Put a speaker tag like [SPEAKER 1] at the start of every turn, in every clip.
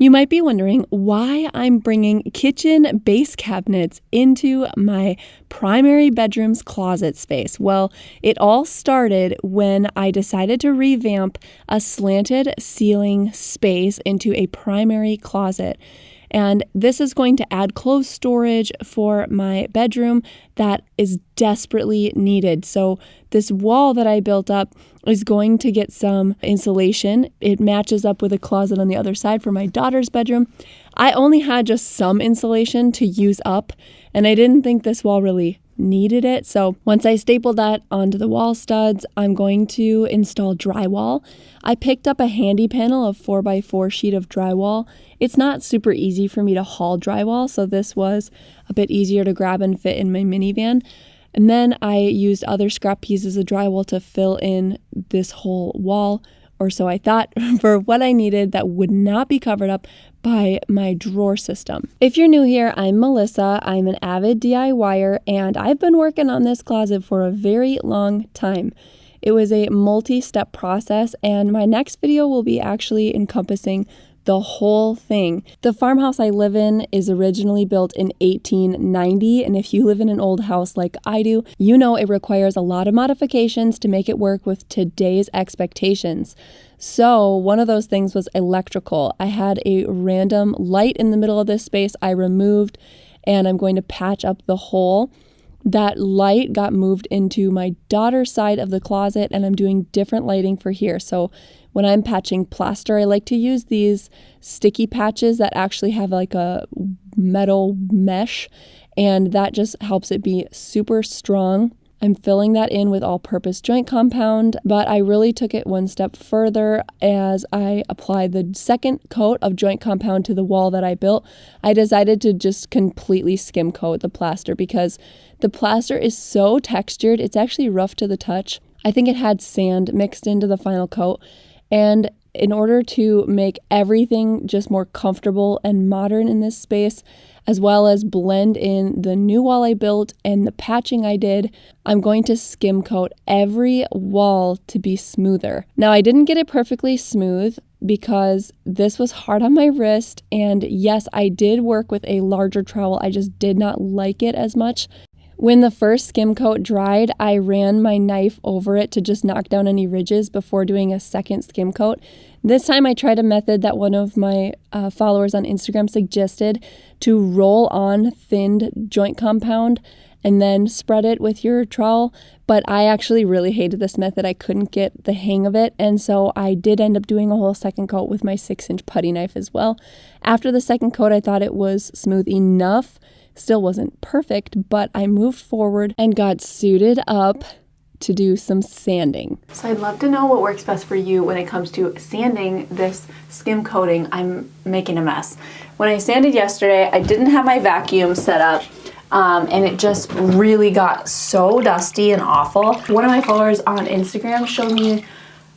[SPEAKER 1] You might be wondering why I'm bringing kitchen base cabinets into my primary bedroom's closet space. Well, it all started when I decided to revamp a slanted ceiling space into a primary closet. And this is going to add clothes storage for my bedroom that is desperately needed. So this wall that I built up is going to get some insulation. It matches up with a closet on the other side for my daughter's bedroom. I only had just some insulation to use up, and I didn't think this wall really needed it. So once I stapled that onto the wall studs, I'm going to install drywall. I picked up a handy panel of 4x4 sheet of drywall. It's not super easy for me to haul drywall, so this was a bit easier to grab and fit in my minivan. And then I used other scrap pieces of drywall to fill in this whole wall, or so I thought, for what I needed that would not be covered up by my drawer system. If you're new here, I'm Melissa. I'm an avid DIYer, and I've been working on this closet for a very long time. It was a multi-step process, and my next video will be actually encompassing the whole thing. The farmhouse I live in is originally built in 1890, and if you live in an old house like I do, you know it requires a lot of modifications to make it work with today's expectations. So one of those things was electrical. I had a random light in the middle of this space I removed, and I'm going to patch up the hole. That light got moved into my daughter's side of the closet, and I'm doing different lighting for here. So when I'm patching plaster, I like to use these sticky patches that actually have like a metal mesh, and that just helps it be super strong. I'm filling that in with all-purpose joint compound, but I really took it one step further as I applied the second coat of joint compound to the wall that I built. I decided to just completely skim coat the plaster because the plaster is so textured. It's actually rough to the touch. I think it had sand mixed into the final coat, and in order to make everything just more comfortable and modern in this space, as well as blend in the new wall I built and the patching I did, I'm going to skim coat every wall to be smoother. Now, I didn't get it perfectly smooth because this was hard on my wrist, and yes, I did work with a larger trowel. I just did not like it as much. When the first skim coat dried, I ran my knife over it to just knock down any ridges before doing a second skim coat. This time I tried a method that one of my followers on Instagram suggested, to roll on thinned joint compound and then spread it with your trowel. But I actually really hated this method. I couldn't get the hang of it. And so I did end up doing a whole second coat with my 6-inch putty knife as well. After the second coat, I thought it was smooth enough. Still wasn't perfect, but I moved forward and got suited up to do some sanding. So I'd love to know what works best for you when it comes to sanding this skim coating. I'm making a mess. When I sanded yesterday, I didn't have my vacuum set up, and it just really got so dusty and awful. One of my followers on Instagram showed me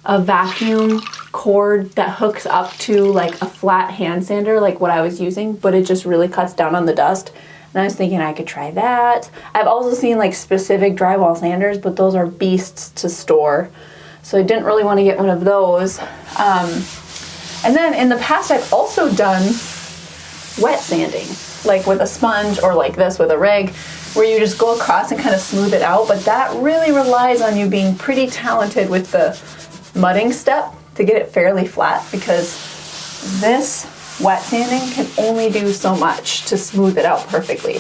[SPEAKER 1] a vacuum cord that hooks up to like a flat hand sander, like what I was using, but it just really cuts down on the dust. And I was thinking I could try that. I've also seen like specific drywall sanders, but those are beasts to store. So I didn't really want to get one of those. And then in the past, I've also done wet sanding, like with a sponge or like this with a rag, where you just go across and kind of smooth it out. But that really relies on you being pretty talented with the mudding step to get it fairly flat, because this wet sanding can only do so much to smooth it out perfectly.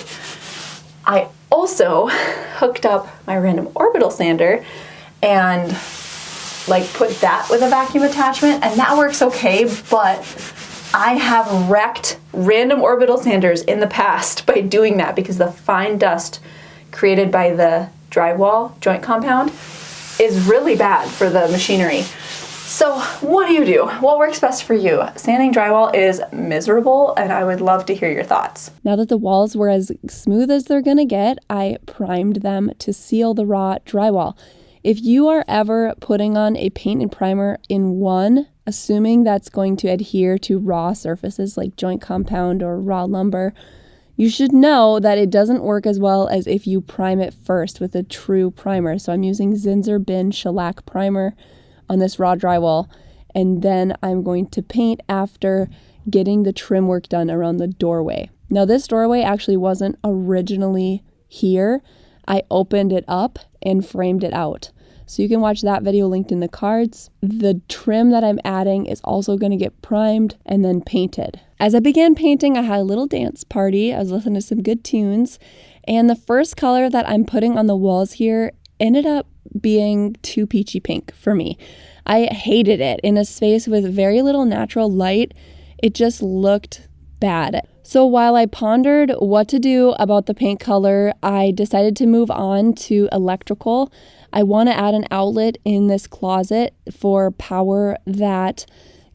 [SPEAKER 1] I also hooked up my random orbital sander and like put that with a vacuum attachment, and that works okay, but I have wrecked random orbital sanders in the past by doing that because the fine dust created by the drywall joint compound is really bad for the machinery. So what do? What works best for you? Sanding drywall is miserable, and I would love to hear your thoughts. Now that the walls were as smooth as they're gonna get, I primed them to seal the raw drywall. If you are ever putting on a paint and primer in one, assuming that's going to adhere to raw surfaces like joint compound or raw lumber, you should know that it doesn't work as well as if you prime it first with a true primer. So I'm using Zinsser Bin Shellac Primer on this raw drywall, and then I'm going to paint after getting the trim work done around the doorway. Now this doorway actually wasn't originally here. I opened it up and framed it out. So you can watch that video linked in the cards. The trim that I'm adding is also going to get primed and then painted. As I began painting, I had a little dance party. I was listening to some good tunes. And the first color that I'm putting on the walls here ended up being too peachy pink for me. I hated it. In a space with very little natural light, it just looked bad. So while I pondered what to do about the paint color, I decided to move on to electrical. I want to add an outlet in this closet for power that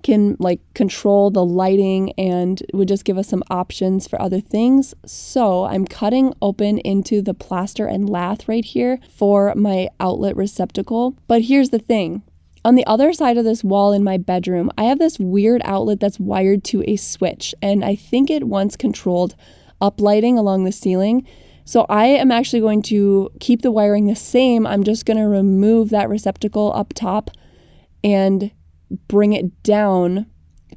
[SPEAKER 1] can control the lighting and would just give us some options for other things. So I'm cutting open into the plaster and lath right here for my outlet receptacle. But here's the thing. On the other side of this wall in my bedroom, I have this weird outlet that's wired to a switch, and I think it once controlled uplighting along the ceiling. So I am actually going to keep the wiring the same. I'm just going to remove that receptacle up top and bring it down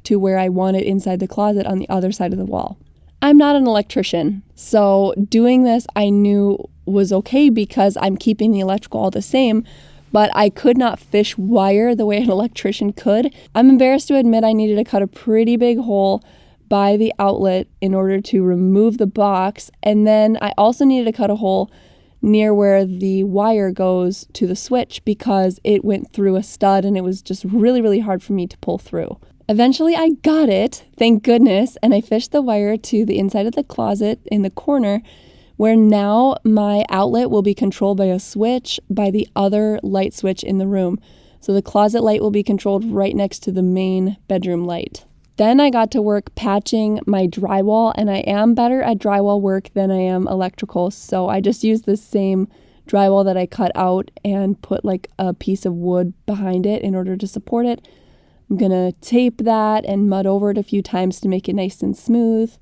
[SPEAKER 1] to where I want it inside the closet on the other side of the wall. I'm not an electrician, so doing this I knew was okay because I'm keeping the electrical all the same, but I could not fish wire the way an electrician could. I'm embarrassed to admit I needed to cut a pretty big hole by the outlet in order to remove the box, and then I also needed to cut a hole near where the wire goes to the switch because it went through a stud and it was just really, really hard for me to pull through. Eventually I got it, thank goodness, and I fished the wire to the inside of the closet in the corner, where now my outlet will be controlled by a switch by the other light switch in the room. So the closet light will be controlled right next to the main bedroom light. Then I got to work patching my drywall, and I am better at drywall work than I am electrical. So I just used the same drywall that I cut out and put a piece of wood behind it in order to support it. I'm gonna tape that and mud over it a few times to make it nice and smooth.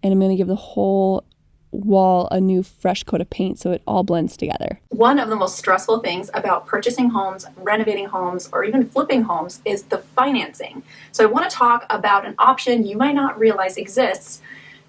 [SPEAKER 1] And I'm gonna give the whole wall a new fresh coat of paint so it all blends together.
[SPEAKER 2] One of the most stressful things about purchasing homes, renovating homes, or even flipping homes is the financing. So I want to talk about an option you might not realize exists.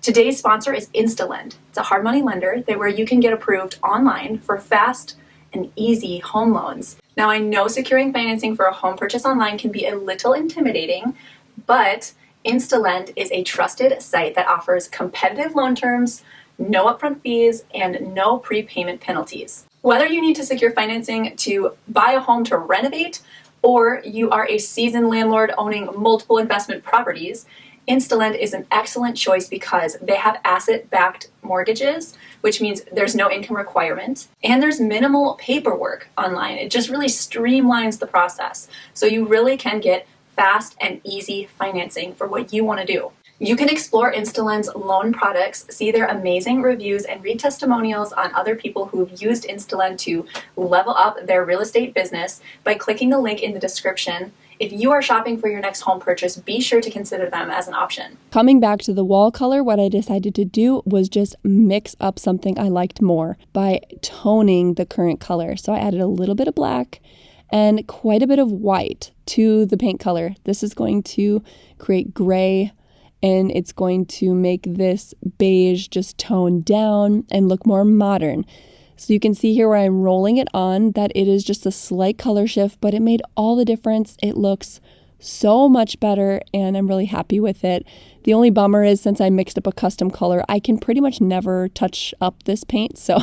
[SPEAKER 2] Today's sponsor is InstaLend. It's a hard money lender where you can get approved online for fast and easy home loans. Now I know securing financing for a home purchase online can be a little intimidating, but InstaLend is a trusted site that offers competitive loan terms, no upfront fees, and no prepayment penalties. Whether you need to secure financing to buy a home to renovate, or you are a seasoned landlord owning multiple investment properties, InstaLend is an excellent choice because they have asset-backed mortgages, which means there's no income requirement, and there's minimal paperwork online. It just really streamlines the process. So you really can get fast and easy financing for what you want to do. You can explore InstaLend's loan products, see their amazing reviews, and read testimonials on other people who've used InstaLend to level up their real estate business by clicking the link in the description. If you are shopping for your next home purchase, be sure to consider them as an option.
[SPEAKER 1] Coming back to the wall color, what I decided to do was just mix up something I liked more by toning the current color. So I added a little bit of black and quite a bit of white to the paint color. This is going to create gray, and it's going to make this beige just tone down and look more modern. So you can see here where I'm rolling it on that it is just a slight color shift, but it made all the difference. It looks so much better and I'm really happy with it. The only bummer is since I mixed up a custom color, I can pretty much never touch up this paint. So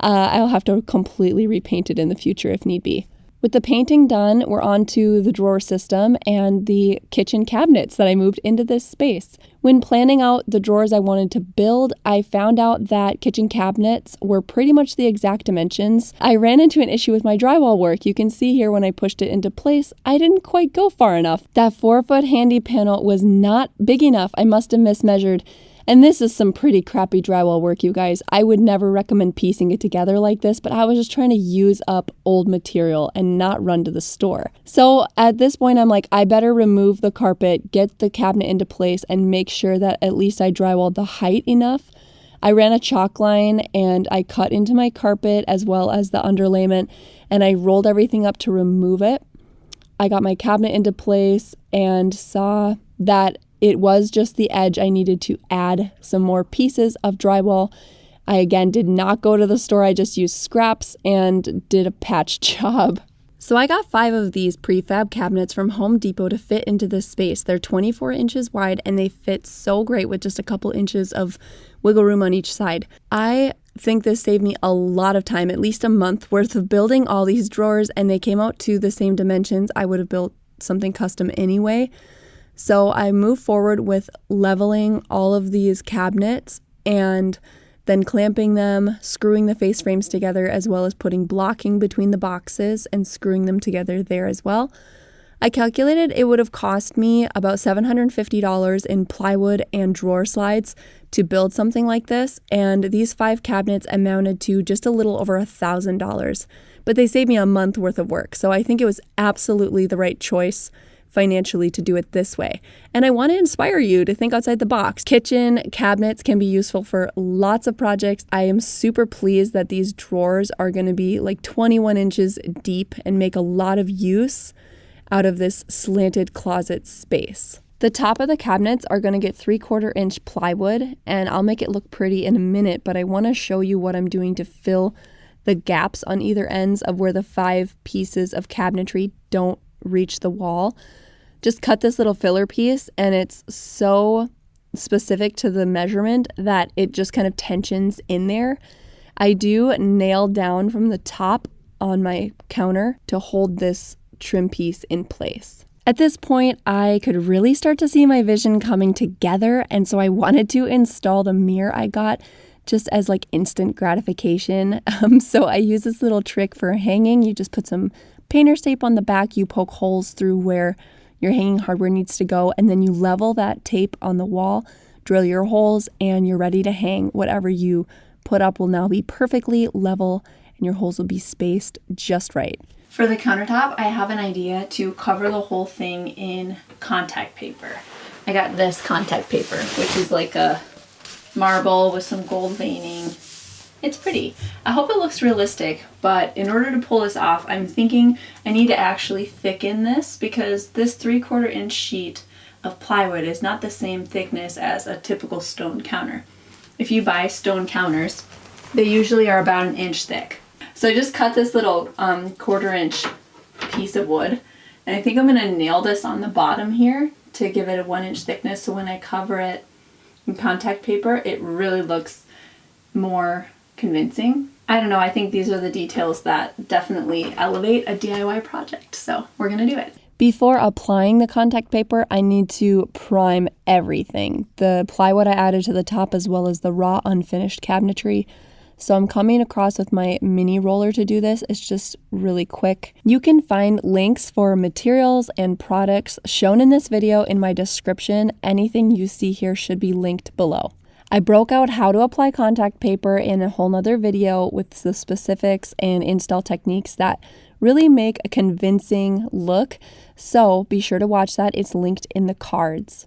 [SPEAKER 1] I'll have to completely repaint it in the future if need be. With the painting done, we're on to the drawer system and the kitchen cabinets that I moved into this space. When planning out the drawers I wanted to build, I found out that kitchen cabinets were pretty much the exact dimensions. I ran into an issue with my drywall work. You can see here when I pushed it into place, I didn't quite go far enough. That 4-foot handy panel was not big enough. I must have mismeasured. And this is some pretty crappy drywall work, you guys. I would never recommend piecing it together like this, but I was just trying to use up old material and not run to the store. So at this point, I'm like, I better remove the carpet, get the cabinet into place, and make sure that at least I drywalled the height enough. I ran a chalk line and I cut into my carpet as well as the underlayment, and I rolled everything up to remove it. I got my cabinet into place and saw that it was just the edge. I needed to add some more pieces of drywall. I again did not go to the store. I just used scraps and did a patch job. So I got 5 of these prefab cabinets from Home Depot to fit into this space. They're 24 inches wide and they fit so great with just a couple inches of wiggle room on each side. I think this saved me a lot of time, at least a month worth of building all these drawers, and they came out to the same dimensions. I would have built something custom anyway. So I moved forward with leveling all of these cabinets and then clamping them, screwing the face frames together, as well as putting blocking between the boxes and screwing them together there as well. I calculated it would have cost me about $750 in plywood and drawer slides to build something like this, and these 5 cabinets amounted to just a little over $1,000. But they saved me a month worth of work, so I think it was absolutely the right choice financially to do it this way. And I want to inspire you to think outside the box. Kitchen cabinets can be useful for lots of projects. I am super pleased that these drawers are going to be like 21 inches deep and make a lot of use out of this slanted closet space. The top of the cabinets are going to get 3/4 inch plywood, and I'll make it look pretty in a minute, but I want to show you what I'm doing to fill the gaps on either ends of where the 5 pieces of cabinetry don't reach the wall. Just cut this little filler piece, and it's so specific to the measurement that it just kind of tensions in there. I do nail down from the top on my counter to hold this trim piece in place. At this point, I could really start to see my vision coming together, and so I wanted to install the mirror I got just as like instant gratification. So I use this little trick for hanging. You just put some painter's tape on the back, you poke holes through where your hanging hardware needs to go, and then you level that tape on the wall, drill your holes, and you're ready to hang. Whatever you put up will now be perfectly level, and your holes will be spaced just right. For the countertop, I have an idea to cover the whole thing in contact paper. I got this contact paper, which is like a marble with some gold veining. It's pretty. I hope it looks realistic, but in order to pull this off, I'm thinking I need to actually thicken this, because this 3/4 inch sheet of plywood is not the same thickness as a typical stone counter. If you buy stone counters, they usually are about 1 inch thick. So I just cut this little 1/4 inch piece of wood, and I think I'm going to nail this on the bottom here to give it a 1 inch thickness, so when I cover it in contact paper, it really looks more convincing. I don't know, I think these are the details that definitely elevate a DIY project, so we're gonna do it. Before applying the contact paper, I need to prime everything. The plywood I added to the top, as well as the raw unfinished cabinetry. So I'm coming across with my mini roller to do this. It's just really quick. You can find links for materials and products shown in this video in my description. Anything you see here should be linked below. I broke out how to apply contact paper in a whole nother video with the specifics and install techniques that really make a convincing look. So be sure to watch that. It's linked in the cards.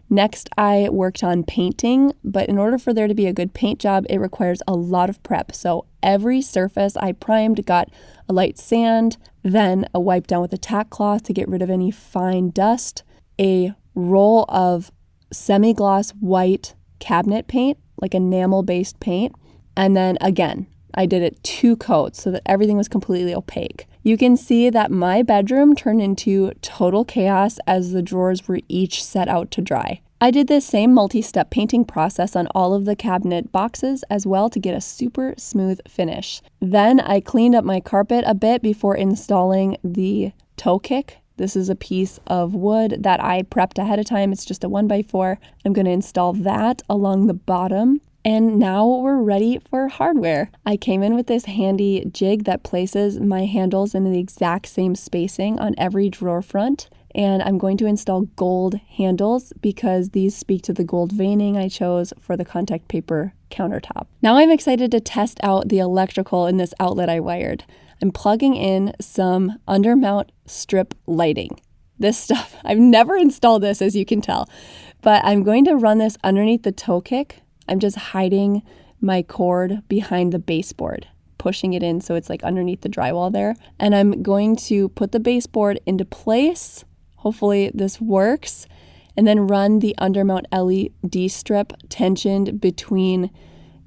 [SPEAKER 1] Next, I worked on painting, but in order for there to be a good paint job, it requires a lot of prep. So every surface I primed got a light sand, then a wipe down with a tack cloth to get rid of any fine dust, a roll of semi-gloss white cabinet paint, like enamel-based paint, and then again, I did it 2 coats so that everything was completely opaque. You can see that my bedroom turned into total chaos as the drawers were each set out to dry. I did this same multi-step painting process on all of the cabinet boxes as well to get a super smooth finish. Then I cleaned up my carpet a bit before installing the toe kick. This is a piece of wood that I prepped ahead of time. It's just a 1x4. I'm going to install that along the bottom. And now we're ready for hardware. I came in with this handy jig that places my handles in the exact same spacing on every drawer front. And I'm going to install gold handles because these speak to the gold veining I chose for the contact paper countertop. Now I'm excited to test out the electrical in this outlet I wired. I'm plugging in some undermount strip lighting. This stuff, I've never installed this, as you can tell, but I'm going to run this underneath the toe kick. I'm just hiding my cord behind the baseboard, pushing it in so it's like underneath the drywall there. And I'm going to put the baseboard into place. Hopefully this works. and then run the undermount LED strip tensioned between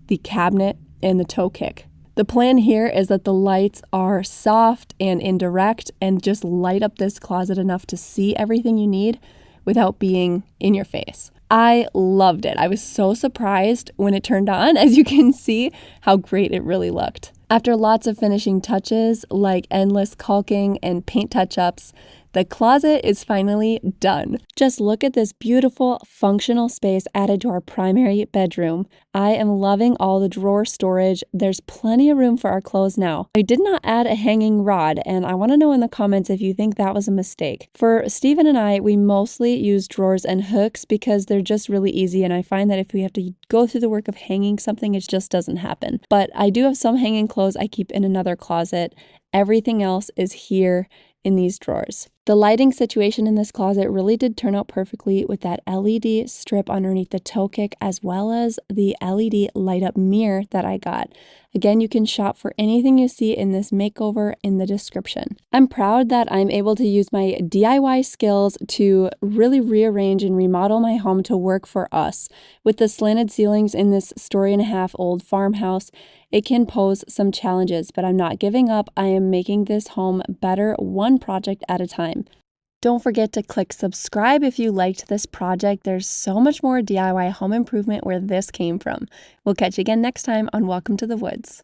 [SPEAKER 1] the cabinet and the toe kick. The plan here is that the lights are soft and indirect and just light up this closet enough to see everything you need without being in your face. I loved it. I was so surprised when it turned on, as you can see how great it really looked. After lots of finishing touches like endless caulking and paint touch-ups, the closet is finally done. Just look at this beautiful functional space added to our primary bedroom. I am loving all the drawer storage. There's plenty of room for our clothes now. I did not add a hanging rod, and I want to know in the comments if you think that was a mistake. For Steven and I, we mostly use drawers and hooks because they're just really easy, and I find that if we have to go through the work of hanging something, it just doesn't happen. But I do have some hanging clothes I keep in another closet. Everything else is here in these drawers. The lighting situation in this closet really did turn out perfectly with that LED strip underneath the toe kick, as well as the LED light up mirror that I got. Again, you can shop for anything you see in this makeover in the description. I'm proud that I'm able to use my DIY skills to really rearrange and remodel my home to work for us. With the slanted ceilings in this 1.5-story-old farmhouse, it can pose some challenges, but I'm not giving up. I am making this home better one project at a time. Don't forget to click subscribe if you liked this project. There's so much more DIY home improvement where this came from. We'll catch you again next time on Welcome to the Woods.